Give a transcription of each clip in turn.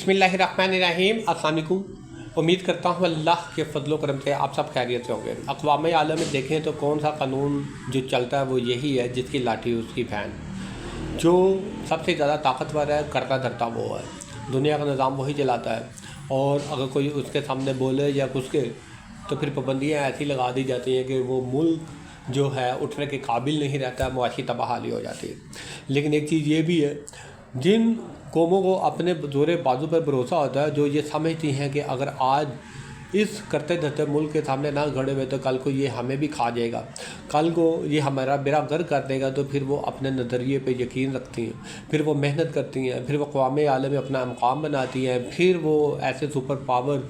बिस्मिल्लाहिर्रहमानिर्रहीम। अस्सलाम वालेकुम। उम्मीद करता हूँ अल्लाह के फजल करम से आप सब खैरियत से होंगे। अक़वाम आलम में देखें तो कौन सा कानून जो चलता है वो यही है, जिसकी लाठी उसकी फैन। जो सबसे ज़्यादा ताकतवर है, करता धरता वो है, दुनिया का निज़ाम वही चलाता है। और अगर कोई उसके सामने बोले या कुछ के तो फिर पाबंदियाँ ऐसी लगा दी जाती हैं कि वो मुल्क जो है उठने के काबिल नहीं रहता है, मुआशी तबाहाली हो जाती है। लेकिन एक चीज़ ये भी है, जिन कौमों को अपने ज़ोरे बाजू पर भरोसा होता है, जो ये समझती हैं कि अगर आज इस करते धरते मुल्क के सामने ना खड़े हुए तो कल को ये हमें भी खा जाएगा, कल को ये हमारा बेड़ा गर्क कर देगा, तो फिर वो अपने नज़रिए पे यकीन रखती हैं, फिर वो मेहनत करती हैं, फिर वो अक़वाम आलम में अपना मकाम बनाती हैं, फिर वो ऐसे सुपर पावर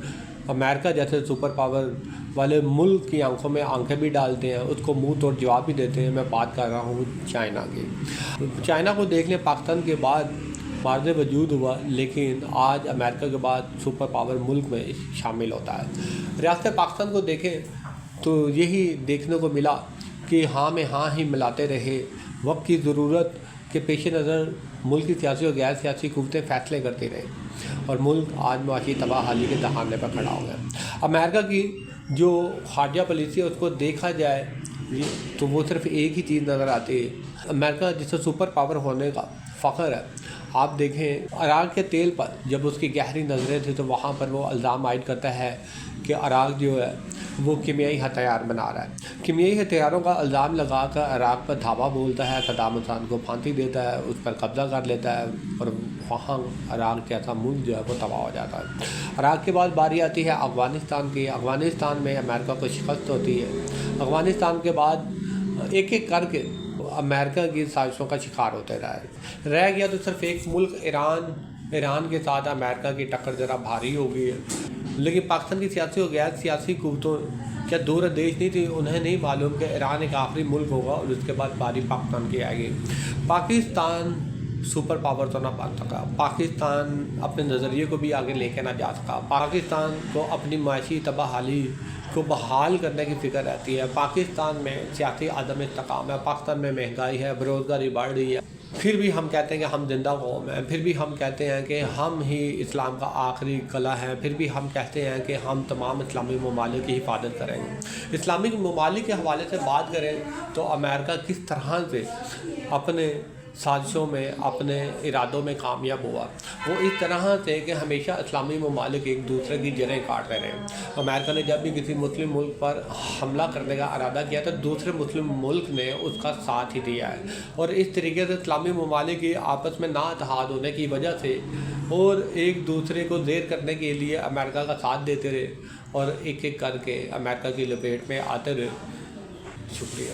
अमेरिका जैसे सुपर पावर वाले मुल्क की आंखों में आंखें भी डालते हैं, उसको मुंह तोड़ जवाब भी देते हैं। मैं बात कर रहा हूँ चाइना की। चाइना को देख लें, पाकिस्तान के बाद मार्ज वजूद हुआ, लेकिन आज अमेरिका के बाद सुपर पावर मुल्क में शामिल होता है। रियासत पाकिस्तान को देखें तो यही देखने को मिला कि हाँ में हाँ ही मिलाते रहे, वक्त की ज़रूरत के पेश नज़र मुल्क की सियासी और गैर सियासी क़ुव्वतें फ़ैसले करती रही और मुल्क आज मुआशी तबाहाली के दहाने पर खड़ा हो गया। अमेरिका की जो खारजा पॉलिसी है उसको देखा जाए तो वो सिर्फ एक ही चीज़ नज़र आती है, अमेरिका जिसे सुपर पावर होने का फ़ख्र है। आप देखें अराक के तेल पर जब उसकी गहरी नज़रें थी तो वहाँ पर वो इल्ज़ाम आयद करता है कि अराक जो है वो कीमियाई हथियार बना रहा है। कीमियाई हथियारों का इल्ज़ाम लगा कर अराक पर धावा बोलता है, सद्दाम हुसैन को फांसी देता है, उस पर कब्ज़ा कर लेता है और वहाँ अराक जैसा मुल्क जो है वो तबाह हो जाता है। अराक के बाद बारी आती है अफ़गानिस्तान की। अफ़गानिस्तान में अमेरिका को शिकस्त होती है। अफ़गानिस्तान के बाद एक एक करके अमेरिका की साजिशों का शिकार होते रह गया तो सिर्फ एक मुल्क ईरान के साथ अमेरिका की टक्कर ज़रा भारी हो गई है। लेकिन पाकिस्तान की सियासी और गैर सियासी क़ुव्वतों क्या दूर देश नहीं थी, उन्हें नहीं मालूम कि ईरान एक आखिरी मुल्क होगा और उसके बाद बारी पाकिस्तान की आएगी। पाकिस्तान सुपर पावर तो ना बन सका, पाकिस्तान अपने नज़रिए को भी आगे लेके ना जा सका, पाकिस्तान को अपनी माशी तबाहाली को बहाल करने की फ़िक्र रहती है। पाकिस्तान में सियासी अदम इस्तेकाम है, पाकिस्तान में महंगाई है, बेरोज़गारी बढ़ रही है, फिर भी हम कहते हैं कि हम जिंदा कौम हैं, फिर भी हम कहते हैं कि हम ही इस्लाम का आखिरी कला है, फिर भी हम कहते हैं कि हम तमाम इस्लामी ममालिक की हिफाजत करेंगे। इस्लामी ममालिक के हवाले से बात करें तो अमेरिका किस तरह से अपने साजिशों में, अपने इरादों में कामयाब हुआ, वो इस तरह से कि हमेशा इस्लामी ममालिक एक दूसरे की जड़ें काटते रहे। अमेरिका ने जब भी किसी मुस्लिम मुल्क पर हमला करने का इरादा किया तो दूसरे मुस्लिम मुल्क ने उसका साथ ही दिया है और इस तरीके से इस्लामी ममालिक की आपस में ना इत्तेहाद होने की वजह से और एक दूसरे को ज़ेर करने के लिए अमेरिका का साथ देते रहे और एक एक करके अमेरिका की लपेट में आते रहे। शुक्रिया।